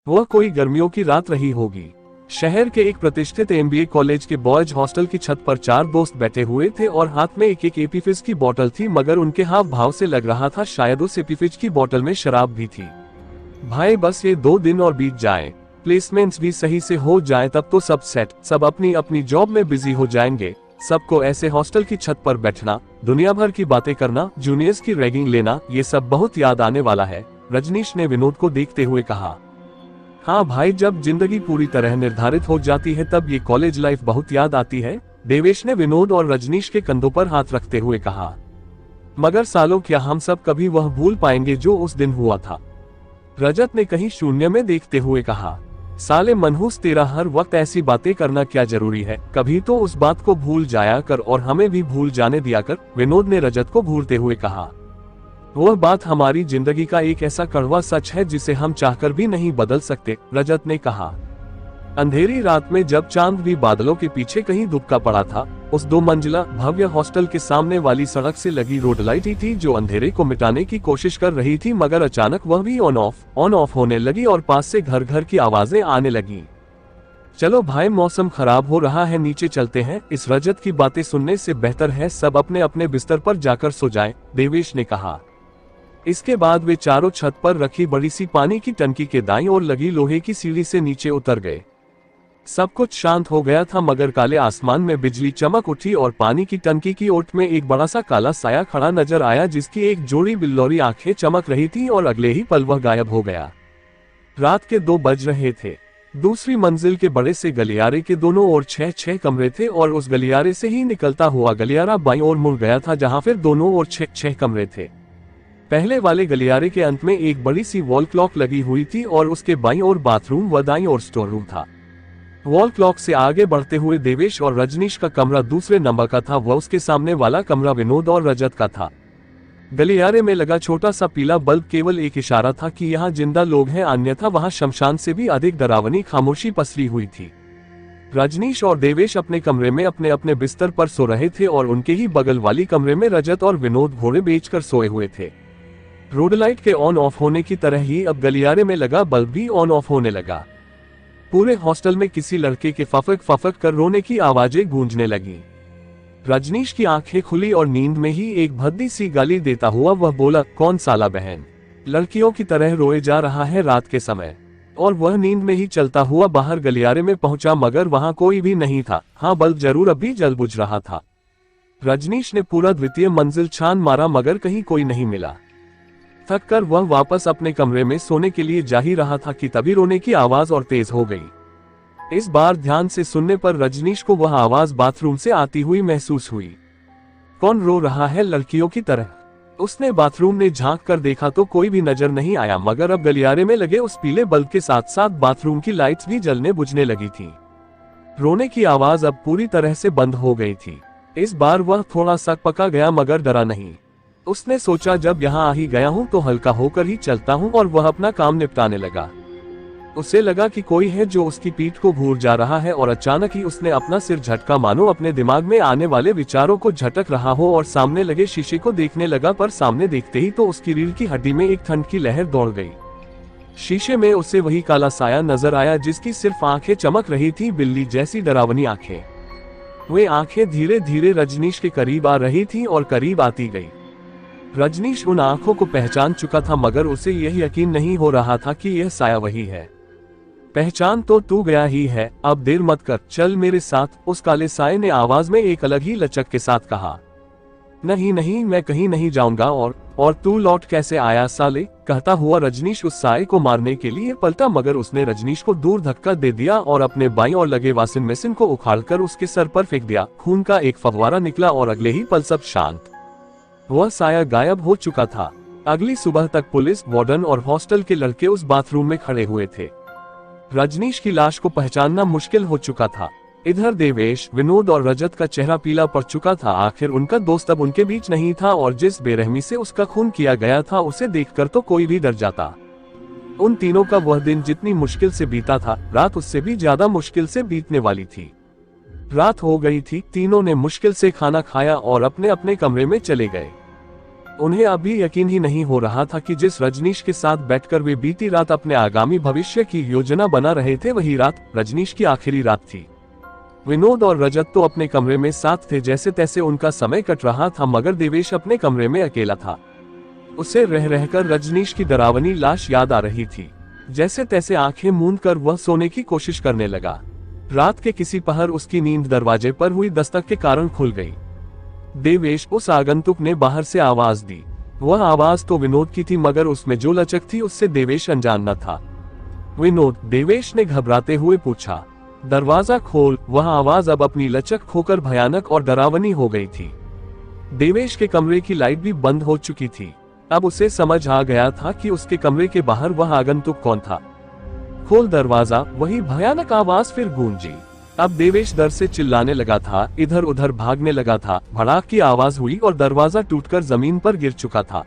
वह कोई गर्मियों की रात रही होगी। शहर के एक प्रतिष्ठित एमबीए कॉलेज के बॉयज हॉस्टल की छत पर 4 दोस्त बैठे हुए थे और हाथ में एक एक एपी फिज की बोतल थी, मगर उनके हाव भाव से लग रहा था शायद उस एपी फिज की बोतल में शराब भी थी। भाई बस ये 2 दिन और बीत जाएं, प्लेसमेंट्स भी सही से हो जाएं, तब तो सब सेट, सब अपनी अपनी जॉब में बिजी हो जाएंगे। सबको ऐसे हॉस्टल की छत पर बैठना, दुनिया भर की बातें करना, जूनियर्स की रैगिंग लेना, ये सब बहुत याद आने वाला है, रजनीश ने विनोद को देखते हुए कहा। हाँ भाई, जब जिंदगी पूरी तरह निर्धारित हो जाती है तब ये कॉलेज लाइफ बहुत याद आती है, देवेश ने विनोद और रजनीश के कंधों पर हाथ रखते हुए कहा। मगर सालों क्या हम सब कभी वह भूल पाएंगे जो उस दिन हुआ था, रजत ने कहीं शून्य में देखते हुए कहा। साले मनहूस, तेरा हर वक्त ऐसी बातें करना क्या जरूरी है, कभी तो उस बात को भूल जाया कर और हमें भी भूल जाने दिया कर, विनोद ने रजत को घूरते हुए कहा। वह बात हमारी जिंदगी का एक ऐसा कड़वा सच है जिसे हम चाहकर भी नहीं बदल सकते, रजत ने कहा। अंधेरी रात में जब चांद भी बादलों के पीछे कहीं दुबका पड़ा था, उस 2 मंजिला भव्य हॉस्टल के सामने वाली सड़क से लगी रोड लाइट ही थी जो अंधेरे को मिटाने की कोशिश कर रही थी, मगर अचानक वह भी ऑन ऑफ होने लगी और पास से घर घर की आवाजें आने लगी। चलो भाई, मौसम खराब हो रहा है, नीचे चलते हैं, इस रजत की बातें सुनने से बेहतर है सब अपने अपने बिस्तर पर जाकर सो जाएं, देवेश ने कहा। इसके बाद वे चारों छत पर रखी बड़ी सी पानी की टंकी के दाईं ओर लगी लोहे की सीढ़ी से नीचे उतर गए। सब कुछ शांत हो गया था, मगर काले आसमान में बिजली चमक उठी और पानी की टंकी की ओट में एक बड़ा सा काला साया खड़ा नजर आया, जिसकी एक जोड़ी बिल्लौरी आंखें चमक रही थी और अगले ही पल वह गायब हो गया। रात के 2 बज रहे थे। दूसरी मंजिल के बड़े से गलियारे के दोनों ओर 6 कमरे थे और उस गलियारे से ही निकलता हुआ गलियारा बाईं ओर मुड़ गया था, जहां फिर दोनों ओर 6 कमरे थे। पहले वाले गलियारे के अंत में एक बड़ी सी वॉल क्लॉक लगी हुई थी और उसके बाईं ओर बाथरूम व दाईं ओर स्टोर रूम था। वॉल क्लॉक से आगे बढ़ते हुए देवेश और रजनीश का कमरा दूसरे नंबर का था, वह उसके सामने वाला कमरा विनोद और रजत का था। गलियारे में लगा छोटा सा पीला बल्ब केवल एक इशारा था कि यहाँ जिंदा लोग हैं, अन्यथा वहाँ शमशान से भी अधिक डरावनी खामोशी पसरी हुई थी। रजनीश और देवेश अपने कमरे में अपने अपने बिस्तर पर सो रहे थे और उनके ही बगल वाली कमरे में रजत और विनोद घोड़े बेचकर सोए हुए थे। रोड लाइट के ऑन ऑफ होने की तरह ही अब गलियारे में लगा बल्ब भी ऑन ऑफ होने लगा। पूरे हॉस्टल में किसी लड़के के फफक फफक कर रोने की आवाजें गूंजने लगी। रजनीश की आंखें खुली और नींद में ही एक भद्दी सी गाली देता हुआ वह बोला, कौन साला बहन लड़कियों की तरह रोए जा रहा है रात के समय। और वह नींद में ही चलता हुआ बाहर गलियारे में पहुंचा, मगर वहां कोई भी नहीं था। हाँ, बल्ब जरूर अभी जल बुझ रहा था। रजनीश ने पूरा द्वितीय मंजिल छान मारा, मगर कहीं कोई नहीं मिला। थक कर वह वापस अपने कमरे में सोने के लिए जा ही रहा था कि तभी रोने की आवाज और तेज हो गई। इस बार ध्यान से सुनने पर रजनीश को वह आवाज बाथरूम से आती हुई महसूस हुई। कौन रो रहा है लड़कियों की तरह? उसने बाथरूम में झांक कर देखा तो कोई भी नजर नहीं आया, मगर अब गलियारे में लगे उस पीले बल्ब के साथ साथ बाथरूम की लाइट्स भी जलने बुझने लगी थी। रोने की आवाज अब पूरी तरह से बंद हो गई थी। इस बार वह थोड़ा सा पका गया, मगर डरा नहीं। उसने सोचा, जब यहाँ आ ही गया हूँ तो हल्का होकर ही चलता हूँ, और वह अपना काम निपटाने लगा। उसे लगा कि कोई है जो उसकी पीठ को घूर जा रहा है, और अचानक ही उसने अपना सिर झटका, मानो अपने दिमाग में आने वाले विचारों को झटक रहा हो, और सामने लगे शीशे को देखने लगा। पर सामने देखते ही तो उसकी रीढ़ की हड्डी में एक ठंड की लहर दौड़ गई। शीशे में उसे वही काला साया नजर आया जिसकी सिर्फ आंखें चमक रही थी, बिल्ली जैसी डरावनी आंखें। वे आंखें धीरे धीरे रजनीश के करीब आ रही थी और करीब आती गई। रजनीश उन आंखों को पहचान चुका था, मगर उसे यह यकीन नहीं हो रहा था कि यह साया वही है। पहचान तो तू गया ही है, अब देर मत कर, चल मेरे साथ, उस काले साये ने आवाज में एक अलग ही लचक के साथ कहा। नहीं नहीं, मैं कहीं नहीं जाऊंगा। और तू लौट कैसे आया साले? कहता हुआ रजनीश उस साये को मारने के लिए पलटा, मगर उसने रजनीश को दूर धक्का दे दिया और अपने बाईं ओर लगे वॉशिंग मशीन को उखाड़कर उसके सर पर फेंक दिया। खून का एक फव्वारा निकला और अगले ही पल सब शांत। वह साया गायब हो चुका था। अगली सुबह तक पुलिस, वार्डन और हॉस्टल के लड़के उस बाथरूम में खड़े हुए थे। रजनीश की लाश को पहचानना मुश्किल हो चुका था। इधर देवेश, विनोद और रजत का चेहरा पीला पड़ चुका था। आखिर उनका दोस्त अब उनके बीच नहीं था, और जिस बेरहमी से उसका खून किया गया था उसे देखकर तो कोई भी डर जाता। उन तीनों का वह दिन जितनी मुश्किल से बीता था, रात उससे भी ज्यादा मुश्किल से बीतने वाली थी। रात हो गई थी। तीनों ने मुश्किल से खाना खाया और अपने अपने कमरे में चले गए। उन्हें अभी यकीन ही नहीं हो रहा था कि जिस रजनीश के साथ बैठकर वे बीती रात अपने आगामी भविष्य की योजना बना रहे थे वही रात रजनीश की आखिरी रात थी। विनोद और रजत तो अपने कमरे में साथ थे, जैसे तैसे उनका समय कट रहा था, मगर देवेश अपने कमरे में अकेला था। उसे रह रहकर रजनीश की डरावनी लाश याद आ रही थी। जैसे तैसे आंखें मूंद कर वह सोने की कोशिश करने लगा। रात के किसी पहर उसकी नींद दरवाजे पर हुई दस्तक के कारण खुल गई। देवेश, उस आगंतुक ने बाहर से आवाज दी। वह आवाज तो विनोद की थी, मगर उसमें जो लचक थी उससे देवेश अनजान न था। विनोद, देवेश ने घबराते हुए पूछा। दरवाजा खोल। वह आवाज अब अपनी लचक खोकर भयानक और डरावनी हो गई थी। देवेश के कमरे की लाइट भी बंद हो चुकी थी। अब उसे समझ आ गया था कि उसके कमरे के बाहर वह आगंतुक कौन था। खोल दरवाजा। वही भयानक आवाज फिर गूंजी। अब देवेश डर से चिल्लाने लगा था, इधर उधर भागने लगा था। भड़ाक की आवाज हुई और दरवाजा टूटकर जमीन पर गिर चुका था।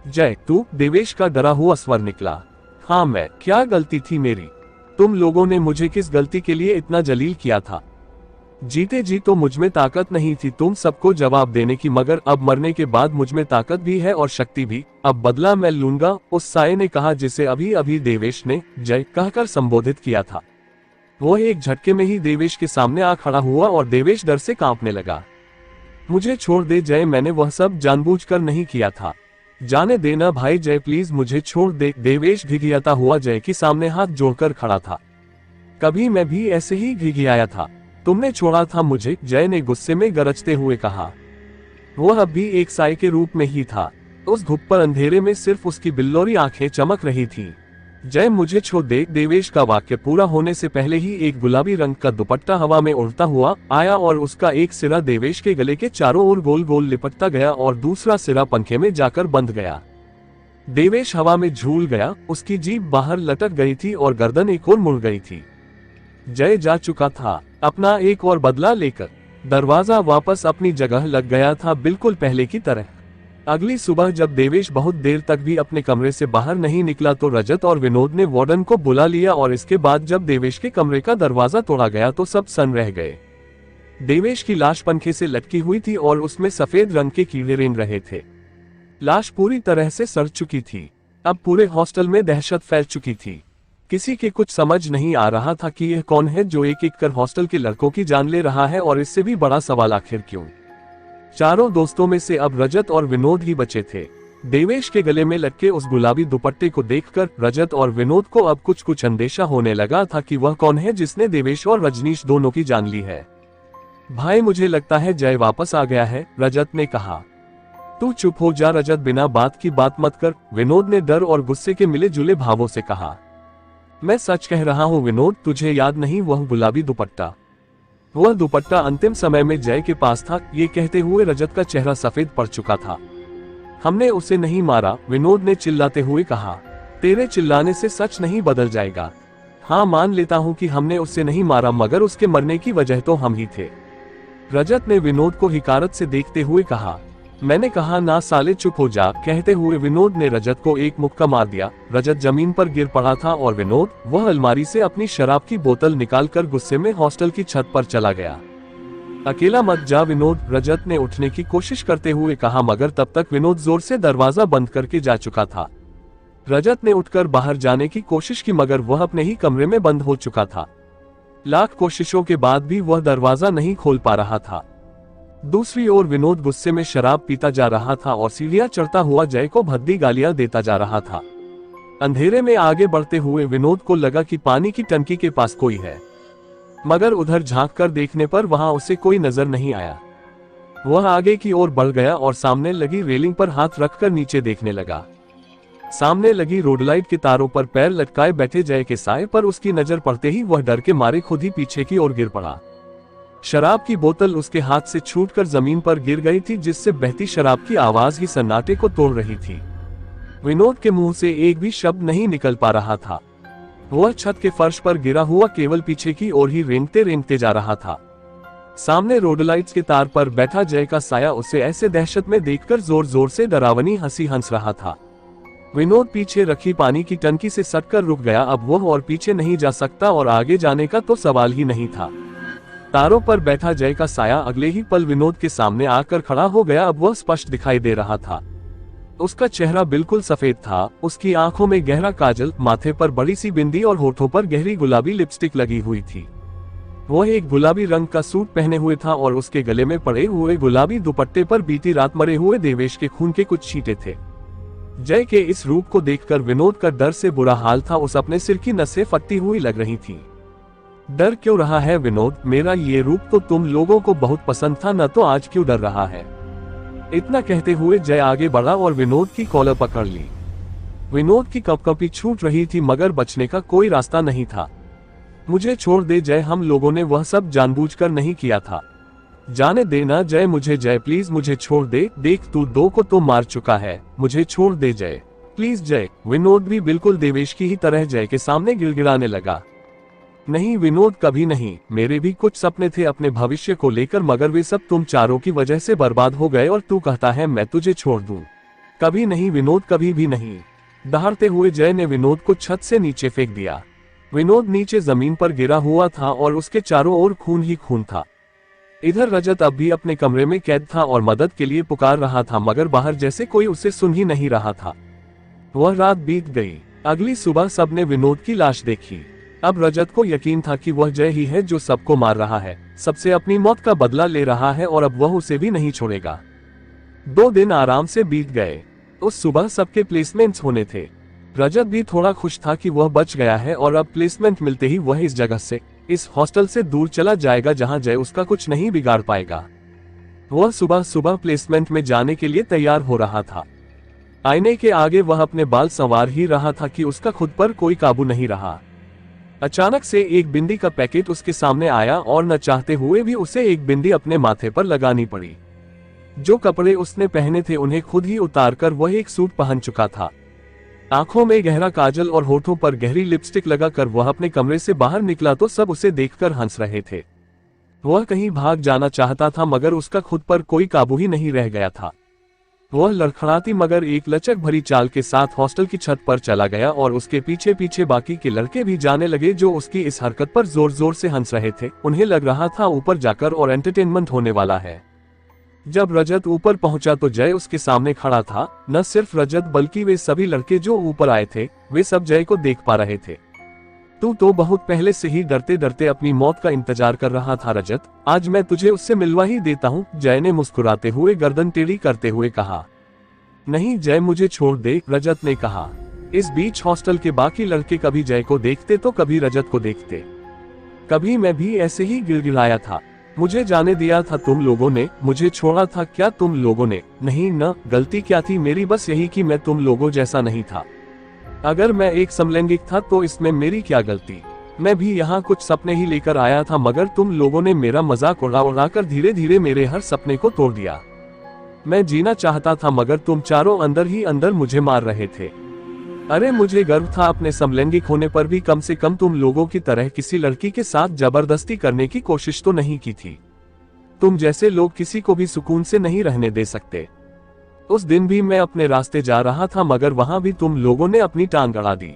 जय, तू? देवेश का डरा हुआ स्वर निकला। हाँ मैं। क्या गलती थी मेरी? तुम लोगों ने मुझे किस गलती के लिए इतना जलील किया था? जीते जी तो मुझमें ताकत नहीं थी तुम सबको जवाब देने की, मगर अब मरने के बाद मुझमें ताकत भी है और शक्ति भी। अब बदला मैं लूंगा, उस साये ने कहा जिसे अभी अभी देवेश ने जय कहकर संबोधित किया था। वो एक झटके में ही देवेश के सामने आ खड़ा हुआ और देवेश डर से कांपने लगा। मुझे छोड़ दे जय, मैंने वह सब जानबूझकर नहीं किया था। जाने देना भाई जय, प्लीज मुझे छोड़ दे। देवेश घिघियाता हुआ जय के सामने हाथ जोड़कर खड़ा था। कभी मैं भी ऐसे ही घिघियाया था, तुमने छोड़ा था मुझे, जय ने गुस्से में गरजते हुए कहा। वह अब भी एक साये के रूप में ही था। उस घुप्पर अंधेरे में सिर्फ उसकी बिल्लौरी आंखें चमक रही थीं। जय मुझे छोड़ दे। देवेश का वाक्य पूरा होने से पहले ही एक गुलाबी रंग का दुपट्टा हवा में उड़ता हुआ आया और उसका एक सिरा देवेश के गले के चारों ओर गोल गोल लिपटता गया और दूसरा सिरा पंखे में जाकर बंध गया। देवेश हवा में झूल गया, उसकी जीभ बाहर लटक गई थी और गर्दन एक ओर मुड़ गई थी। जय जा चुका था अपना एक और बदला लेकर। दरवाजा वापस अपनी जगह लग गया था, बिल्कुल पहले की तरह। अगली सुबह जब देवेश बहुत देर तक भी अपने कमरे से बाहर नहीं निकला तो रजत और विनोद ने वार्डन को बुला लिया और इसके बाद जब देवेश के कमरे का दरवाजा तोड़ा गया तो सब सन रह गए। देवेश की लाश पंखे से लटकी हुई थी और उसमें सफेद रंग के कीड़े रेंग रहे थे। लाश पूरी तरह से सड़ चुकी थी। अब पूरे हॉस्टल में दहशत फैल चुकी थी। किसी के कुछ समझ नहीं आ रहा था कि यह कौन है जो एक एक कर हॉस्टल के लड़कों की जान ले रहा है, और इससे भी बड़ा सवाल आखिर क्यों। चारों दोस्तों में से अब रजत और विनोद ही बचे थे। देवेश के गले में लटके उस गुलाबी दुपट्टे को देखकर रजत और विनोद को अब कुछ कुछ अंदेशा होने लगा था कि वह कौन है जिसने देवेश और रजनीश दोनों की जान ली है। भाई मुझे लगता है जय वापस आ गया है, रजत ने कहा। तू चुप हो जा रजत, बिना बात की बात मत कर, विनोद ने डर और गुस्से के मिले जुले भावों से कहा। मैं सच कह रहा हूँ विनोद, तुझे याद नहीं वह गुलाबी दुपट्टा? वह दुपट्टा अंतिम समय में जय के पास था। ये कहते हुए रजत का चेहरा सफेद पड़ चुका था। हमने उसे नहीं मारा, विनोद ने चिल्लाते हुए कहा। तेरे चिल्लाने से सच नहीं बदल जाएगा। हाँ मान लेता हूँ कि हमने उसे नहीं मारा, मगर उसके मरने की वजह तो हम ही थे, रजत ने विनोद को हिकारत से देखते हुए कहा। मैंने कहा ना साले चुप हो जा, कहते हुए विनोद ने रजत को एक मुक्का मार दिया। रजत जमीन पर गिर पड़ा था और विनोद वह अलमारी से अपनी शराब की बोतल निकालकर गुस्से में हॉस्टल की छत पर चला गया। अकेला मत जा विनोद, रजत ने उठने की कोशिश करते हुए कहा, मगर तब तक विनोद जोर से दरवाजा बंद करके जा चुका था। रजत ने उठकर बाहर जाने की कोशिश की, मगर वह अपने ही कमरे में बंद हो चुका था। लाख कोशिशों के बाद भी वह दरवाजा नहीं खोल पा रहा था। दूसरी ओर विनोद गुस्से में शराब पीता जा रहा था और सीढ़ियां चढ़ता हुआ जय को भद्दी गालियां देता जा रहा था। अंधेरे में आगे बढ़ते हुए विनोद को लगा कि पानी की टंकी के पास कोई है, मगर उधर झांक कर देखने पर वहां उसे कोई नजर नहीं आया। वह आगे की ओर बढ़ गया और सामने लगी रेलिंग पर हाथ रखकर नीचे देखने लगा। सामने लगी रोडलाइट के तारों पर पैर लटकाए बैठे जय के साए पर उसकी नजर पड़ते ही वह डर के मारे खुद ही पीछे की ओर गिर पड़ा। शराब की बोतल उसके हाथ से छूटकर जमीन पर गिर गई थी, जिससे बहती शराब की आवाज ही सन्नाटे को तोड़ रही थी। विनोद के मुंह से एक भी शब्द नहीं निकल पा रहा था। वह छत के फर्श पर गिरा हुआ केवल पीछे की ओर ही रेंगते रेंगते जा रहा था। सामने रोडलाइट्स के तार पर बैठा जय का साया उसे ऐसे दहशत में देखकर जोर जोर से डरावनी हंसी हंस रहा था। विनोद पीछे रखी पानी की टंकी से सटकर रुक गया। अब वह और पीछे नहीं जा सकता और आगे जाने का तो सवाल ही नहीं था। तारों पर बैठा जय का साया अगले ही पल विनोद के सामने आकर खड़ा हो गया। अब वह स्पष्ट दिखाई दे रहा था। उसका चेहरा बिल्कुल सफेद था, उसकी आंखों में गहरा काजल, माथे पर बड़ी सी बिंदी और होठों पर गहरी गुलाबी लिपस्टिक लगी हुई थी। वह एक गुलाबी रंग का सूट पहने हुए था और उसके गले में पड़े हुए गुलाबी दुपट्टे पर बीती रात मरे हुए देवेश के खून के कुछ छींटे थे। जय के इस रूप को देखकर विनोद का डर से बुरा हाल था, उस अपने सिर की नसें फटती हुई लग रही थी। डर क्यों रहा है विनोद? मेरा ये रूप तो तुम लोगों को बहुत पसंद था न, तो आज क्यों डर रहा है? इतना कहते हुए जय आगे बढ़ा और विनोद की कॉलर पकड़ ली। विनोद की कपकपी छूट रही थी मगर बचने का कोई रास्ता नहीं था। मुझे छोड़ दे जय, हम लोगों ने वह सब जानबूझकर नहीं किया था। जाने देना जय मुझे, जय प्लीज मुझे छोड़ दे, देख तू दो को तो मार चुका है, मुझे छोड़ दे जय प्लीज जय। विनोद भी बिल्कुल देवेश की ही तरह जय के सामने गिड़गिड़ाने लगा। नहीं विनोद, कभी नहीं, मेरे भी कुछ सपने थे अपने भविष्य को लेकर, मगर वे सब तुम चारों की वजह से बर्बाद हो गए और तू कहता है मैं तुझे छोड़ दूं। कभी नहीं विनोद, कभी भी नहीं। दहाड़ते हुए जय ने विनोद को छत से नीचे फेंक दिया। विनोद नीचे जमीन पर गिरा हुआ था और उसके चारों ओर खून ही खून था। इधर रजत अब भी अपने कमरे में कैद था और मदद के लिए पुकार रहा था, मगर बाहर जैसे कोई उसे सुन ही नहीं रहा था। वह रात बीत गई। अगली सुबह सबने विनोद की लाश देखी। अब रजत को यकीन था कि वह जय ही है जो सबको मार रहा है, सबसे अपनी मौत का बदला ले रहा है और अब वह उसे भी नहीं छोड़ेगा। 2 दिन आराम से बीत गए। उस सुबह सबके प्लेसमेंट्स होने थे। रजत भी थोड़ा खुश था कि वह बच गया है और अब प्लेसमेंट मिलते ही वह इस जगह से, इस हॉस्टल से दूर चला जाएगा जहां जय उसका कुछ नहीं बिगाड़ पाएगा। वह सुबह सुबह प्लेसमेंट में जाने के लिए तैयार हो रहा था। आईने के आगे वह अपने बाल संवार ही रहा था कि उसका खुद पर कोई काबू नहीं रहा। अचानक से एक बिंदी का पैकेट उसके सामने आया और न चाहते हुए भी उसे एक बिंदी अपने माथे पर लगानी पड़ी। जो कपड़े उसने पहने थे उन्हें खुद ही उतारकर वह एक सूट पहन चुका था। आंखों में गहरा काजल और होठों पर गहरी लिपस्टिक लगाकर वह अपने कमरे से बाहर निकला तो सब उसे देखकर हंस रहे थे। वह कहीं भाग जाना चाहता था मगर उसका खुद पर कोई काबू ही नहीं रह गया था। वह लड़खड़ाती मगर एक लचक भरी चाल के साथ हॉस्टल की छत पर चला गया और उसके पीछे पीछे बाकी के लड़के भी जाने लगे जो उसकी इस हरकत पर जोर जोर से हंस रहे थे। उन्हें लग रहा था ऊपर जाकर और एंटरटेनमेंट होने वाला है। जब रजत ऊपर पहुंचा तो जय उसके सामने खड़ा था। न सिर्फ रजत बल्कि वे सभी लड़के जो ऊपर आए थे वे सब जय को देख पा रहे थे। तू तो बहुत पहले से ही डरते डरते अपनी मौत का इंतजार कर रहा था रजत, आज मैं तुझे उससे मिलवा ही देता हूँ, जय ने मुस्कुराते हुए गर्दन टेढ़ी करते हुए कहा। नहीं जय मुझे छोड़ दे, रजत ने कहा। इस बीच हॉस्टल के बाकी लड़के कभी जय को देखते तो कभी रजत को देखते। कभी मैं भी ऐसे ही गिड़गिड़ाया था, मुझे जाने दिया था तुम लोगों ने, मुझे छोड़ा था क्या तुम लोगों ने? नहीं न, गलती क्या थी मेरी? बस यही कि मैं तुम लोगों जैसा नहीं था। अगर मैं एक समलैंगिक था तो इसमें मेरी क्या गलती? मैं भी यहाँ कुछ सपने ही लेकर आया था मगर तुम लोगों ने मेरा मजाक उड़ाकर धीरे धीरे मेरे हर सपने को तोड़ दिया। मैं जीना चाहता था मगर तुम चारों अंदर ही अंदर मुझे मार रहे थे। अरे मुझे गर्व था अपने समलैंगिक होने पर भी, कम से कम तुम लोगों की तरह किसी लड़की के साथ जबरदस्ती करने की कोशिश तो नहीं की थी। तुम जैसे लोग किसी को भी सुकून से नहीं रहने दे सकते। उस दिन भी मैं अपने रास्ते जा रहा था मगर वहां भी तुम लोगों ने अपनी टांग अड़ा दी।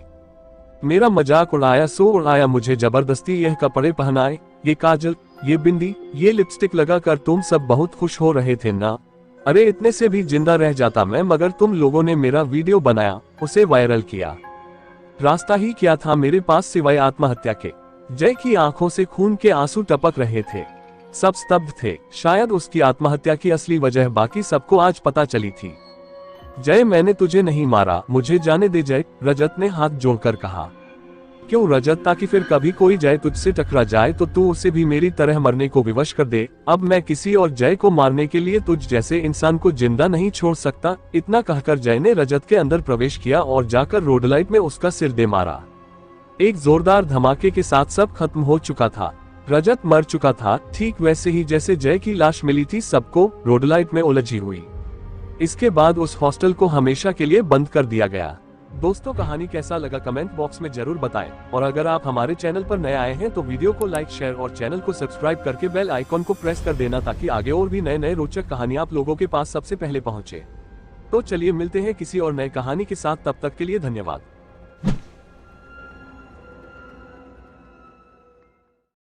मेरा मजाक उड़ाया सो उड़ाया, मुझे जबरदस्ती यह कपड़े पहनाए, ये काजल, ये बिंदी, ये लिपस्टिक लगाकर तुम सब बहुत खुश हो रहे थे ना? अरे इतने से भी जिंदा रह जाता मैं, मगर तुम लोगों ने मेरा वीडियो बनाया, उसे वायरल किया। रास्ता ही क्या था मेरे पास सिवाय आत्महत्या के? जय की आंखों से खून के आंसू टपक रहे थे। सब स्तब्ध थे। शायद उसकी आत्महत्या की असली वजह बाकी सबको आज पता चली थी। जय मैंने तुझे नहीं मारा, मुझे जाने दे जय, रजत ने हाथ जोड़कर कहा। क्यों रजत? ताकि फिर कभी कोई जय तुझसे टकरा जाए तो तू उसे भी मेरी तरह मरने को विवश कर दे। अब मैं किसी और जय को मारने के लिए तुझ जैसे इंसान को जिंदा नहीं छोड़ सकता। इतना कहकर जय ने रजत के अंदर प्रवेश किया और जाकर रोडलाइट में उसका सिर दे मारा। एक जोरदार धमाके के साथ सब खत्म हो चुका था। रजत मर चुका था, ठीक वैसे ही जैसे जय की लाश मिली थी सबको, रोडलाइट में उलझी हुई। इसके बाद उस हॉस्टल को हमेशा के लिए बंद कर दिया गया। दोस्तों कहानी कैसा लगा कमेंट बॉक्स में जरूर बताएं और अगर आप हमारे चैनल पर नए आए हैं तो वीडियो को लाइक शेयर और चैनल को सब्सक्राइब करके बेल आइकॉन को प्रेस कर देना ताकि आगे और भी नए नए रोचक कहानी आप लोगों के पास सबसे पहले पहुंचे। तो चलिए मिलते हैं किसी और नए कहानी के साथ, तब तक के लिए धन्यवाद।